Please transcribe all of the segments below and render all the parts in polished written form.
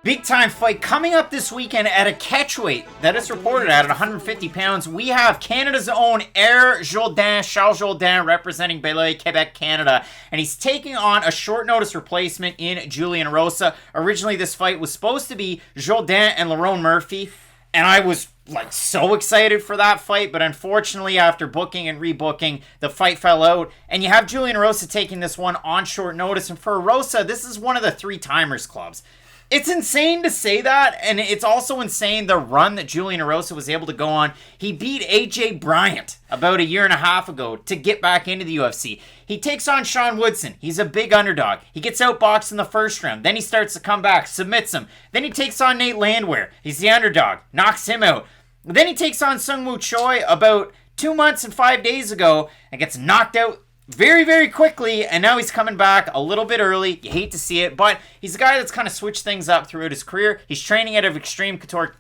Big time fight coming up this weekend at a catchweight that is reported at 150 pounds. We have Canada's own Jourdain, Charles Jourdain, representing Barriault, Quebec, Canada. And he's taking on a short notice replacement in Julian Erosa. Originally, this fight was supposed to be Jourdain and Lerone Murphy. And I was so excited for that fight, but unfortunately after booking and rebooking, the fight fell out. And you have Julian Erosa taking this one on short notice. And for Erosa, this is one of the 3-timers clubs. It's insane to say that, and it's also insane the run that Julian Erosa was able to go on. He beat AJ Bryant about a year and a half ago to get back into the UFC. He takes on Sean Woodson. He's a big underdog. He gets outboxed in the first round. Then he starts to come back, submits him. Then he takes on Nate Landwehr. He's the underdog, knocks him out. Then he takes on Sungwoo Choi about 2 months and 5 days ago and gets knocked out very, very quickly, and now he's coming back a little bit early. You hate to see it, but he's a guy that's kind of switched things up throughout his career. He's training out of Extreme Couture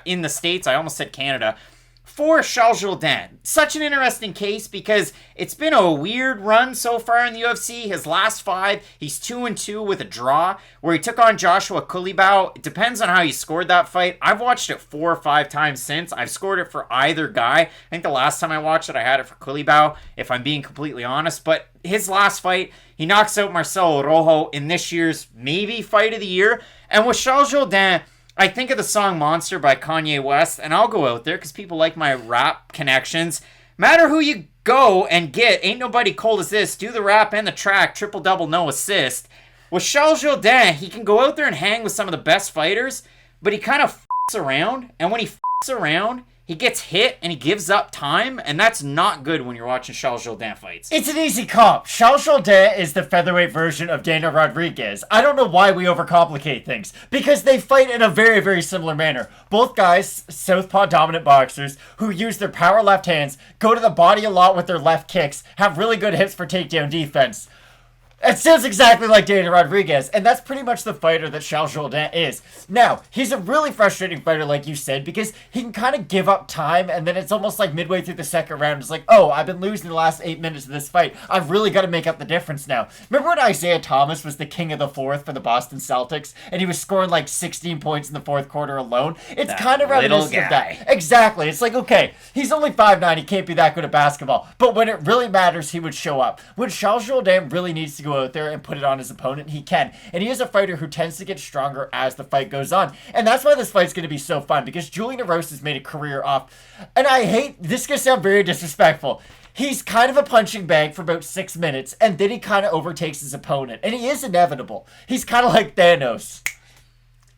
in the States. I almost said Canada. For Charles Jourdain, such an interesting case because it's been a weird run so far in the UFC. His last 5, he's 2-2 with a draw, where he took on Joshua Kulibao. It depends on how you scored that fight. I've watched it 4 or 5 times since. I've scored it for either guy. I think the last time I watched it, I had it for Kulibao, if I'm being completely honest. But his last fight, he knocks out Marcelo Rojo in this year's maybe fight of the year. And with Charles Jourdain, I think of the song Monster by Kanye West, and I'll go out there because people like my rap connections. Matter who you go and get, ain't nobody cold as this. Do the rap and the track, triple-double, no assist. With Charles Jourdain, he can go out there and hang with some of the best fighters, but he kind of f***s around, and when he f***s around, he gets hit and he gives up time, and that's not good when you're watching Charles Jourdain fights. It's an easy comp. Charles Jourdain is the featherweight version of Daniel Rodriguez. I don't know why we overcomplicate things, because they fight in a very, very similar manner. Both guys, southpaw dominant boxers, who use their power left hands, go to the body a lot with their left kicks, have really good hips for takedown defense. It sounds exactly like Daniel Rodriguez, and that's pretty much the fighter that Charles Jourdain is. Now, he's a really frustrating fighter, like you said, because he can kind of give up time, and then it's almost like midway through the second round, it's like, oh, I've been losing the last 8 minutes of this fight. I've really got to make up the difference now. Remember when Isaiah Thomas was the king of the fourth for the Boston Celtics, and he was scoring like 16 points in the fourth quarter alone? It's that kind of reminiscent of that. Exactly. It's like, okay, he's only 5'9", he can't be that good at basketball, but when it really matters, he would show up. When Charles Jourdain really needs to go out there and put it on his opponent, he can. And he is a fighter who tends to get stronger as the fight goes on. And that's why this fight's going to be so fun, because Julian Erosa has made a career off, and I hate, this is going to sound very disrespectful, he's kind of a punching bag for about 6 minutes, and then he kind of overtakes his opponent. And he is inevitable. He's kind of like Thanos.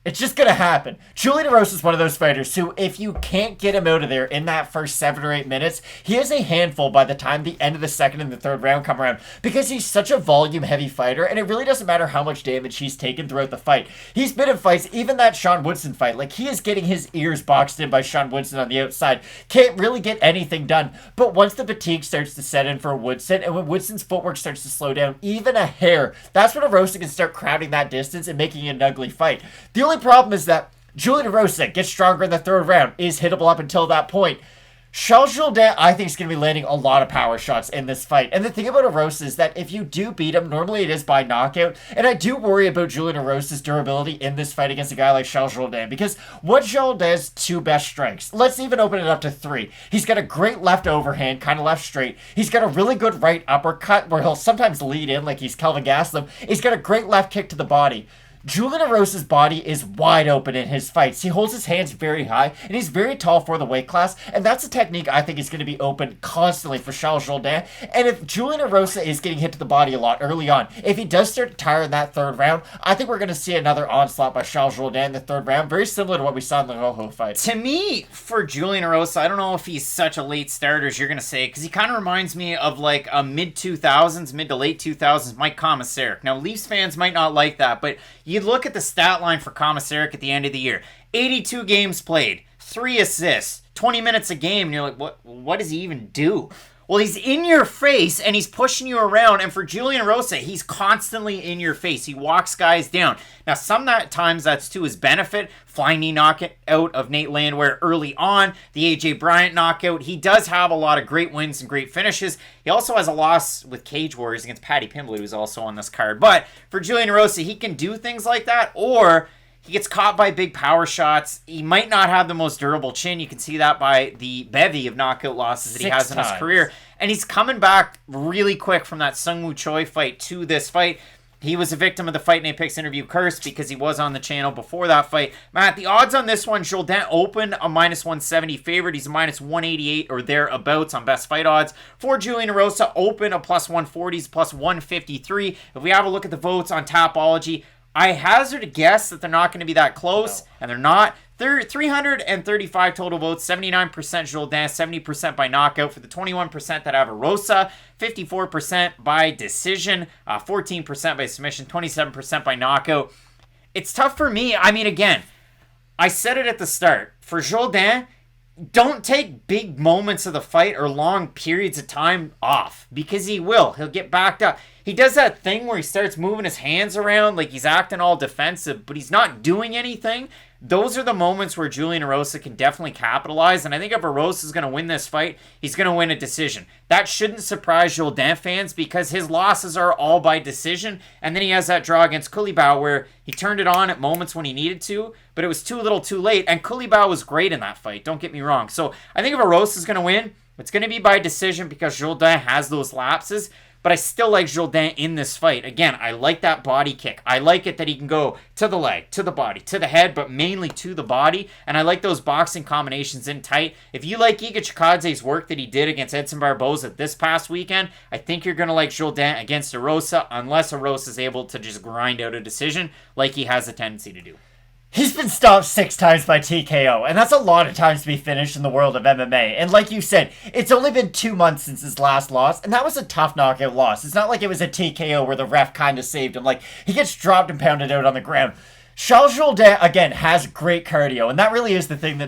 It's just going to happen. Julian Erosa is one of those fighters who, if you can't get him out of there in that first 7 or 8 minutes, he is a handful by the time the end of the second and the third round come around, because he's such a volume-heavy fighter, and it really doesn't matter how much damage he's taken throughout the fight. He's been in fights, even that Sean Woodson fight, like he is getting his ears boxed in by Sean Woodson on the outside. Can't really get anything done. But once the fatigue starts to set in for Woodson, and when Woodson's footwork starts to slow down even a hair, that's when Erosa can start crowding that distance and making it an ugly fight. The only problem is that Julian Erosa gets stronger in the third round, is hittable up until that point. Charles Jourdain, I think, is going to be landing a lot of power shots in this fight. And the thing about Erosa is that if you do beat him, normally it is by knockout. And I do worry about Julian Erosa's durability in this fight against a guy like Charles Jourdain, because what Jourdain's 2 best strengths? Let's even open it up to 3. He's got a great left overhand, kind of left straight. He's got a really good right uppercut where he'll sometimes lead in like he's Kelvin Gastelum. He's got a great left kick to the body. Julian Erosa's body is wide open in his fights. He holds his hands very high, and he's very tall for the weight class, and that's a technique I think is going to be open constantly for Charles Jourdain. And if Julian Erosa is getting hit to the body a lot early on, if he does start to tire in that third round, I think we're going to see another onslaught by Charles Jourdain in the third round, very similar to what we saw in the Rojo fight. To me, for Julian Erosa, I don't know if he's such a late starter as you're going to say, because he kind of reminds me of like a mid to late 2000s Mike Komisarek. Now, Leafs fans might not like that, but you look at the stat line for Komisarek at the end of the year. 82 games played, 3 assists, 20 minutes a game, and you're like, what does he even do? Well, he's in your face, and he's pushing you around, and for Julian Erosa, he's constantly in your face. He walks guys down. Now, sometimes that's to his benefit. Flying knee knockout of Nate Landwehr early on, the AJ Bryant knockout. He does have a lot of great wins and great finishes. He also has a loss with Cage Warriors against Paddy Pimblett, who's also on this card. But for Julian Erosa, he can do things like that, or He gets caught by big power shots. He might not have the most durable chin. You can see that by the bevy of knockout losses that he has in his career. And he's coming back really quick from that Sung Woo Choi fight to this fight. He was a victim of the Fight Night Picks interview curse because he was on the channel before that fight. Matt, the odds on this one, Jourdain opened a -170 favorite. He's a -188 or thereabouts on best fight odds. For Julian Erosa, open a +140, he's +153. If we have a look at the votes on Tapology, I hazard a guess that they're not going to be that close, and they're not. They're 335 total votes, 79% Jourdain, 70% by knockout. For the 21% that have Erosa, 54% by decision, 14% by submission, 27% by knockout. It's tough for me. I mean, again, I said it at the start. For Jourdain, don't take big moments of the fight or long periods of time off, because he will. He'll get backed up. He does that thing where he starts moving his hands around like he's acting all defensive, but he's not doing anything. Those are the moments where Julian Erosa can definitely capitalize, and I think if Erosa is going to win this fight, he's going to win a decision. That shouldn't surprise Jourdain fans because his losses are all by decision, and then he has that draw against Khalil where he turned it on at moments when he needed to, but it was too little too late, and Khalil was great in that fight, don't get me wrong. So I think if Erosa is going to win, it's going to be by decision because Jourdain has those lapses. But I still like Jourdain in this fight. Again, I like that body kick. I like it that he can go to the leg, to the body, to the head, but mainly to the body. And I like those boxing combinations in tight. If you like Giga Chikadze's work that he did against Edson Barboza this past weekend, I think you're going to like Jourdain against Erosa, unless Erosa is able to just grind out a decision like he has a tendency to do. He's been stopped 6 times by TKO, and that's a lot of times to be finished in the world of MMA. And like you said, it's only been 2 months since his last loss, and that was a tough knockout loss. It's not like it was a TKO where the ref kind of saved him. Like, he gets dropped and pounded out on the ground. Charles Jourdain, again, has great cardio, and that really is the thing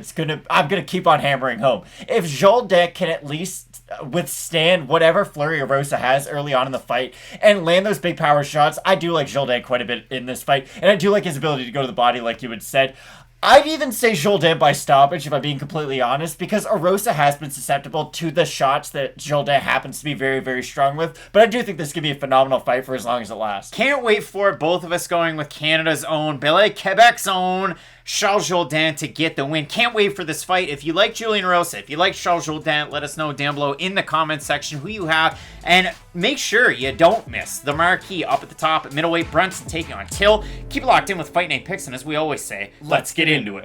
I'm gonna keep on hammering home. If Jourdain can at least withstand whatever flurry Erosa has early on in the fight and land those big power shots, I do like Jourdain quite a bit in this fight, and I do like his ability to go to the body like you had said. I'd even say Jourdain by stoppage, if I'm being completely honest, because Erosa has been susceptible to the shots that Jourdain happens to be very, very strong with. But I do think this could be a phenomenal fight for as long as it lasts. Can't wait for it. Both of us going with Canada's own, Quebec's own, Charles Jourdain to get the win. Can't wait for this fight. If you like Julian Erosa, if you like Charles Jourdain, let us know down below in the comments section who you have. And make sure you don't miss the marquee up at the top at middleweight. Brunson taking on Till. Keep it locked in with Fight Night Picks, and as we always say, let's get into it.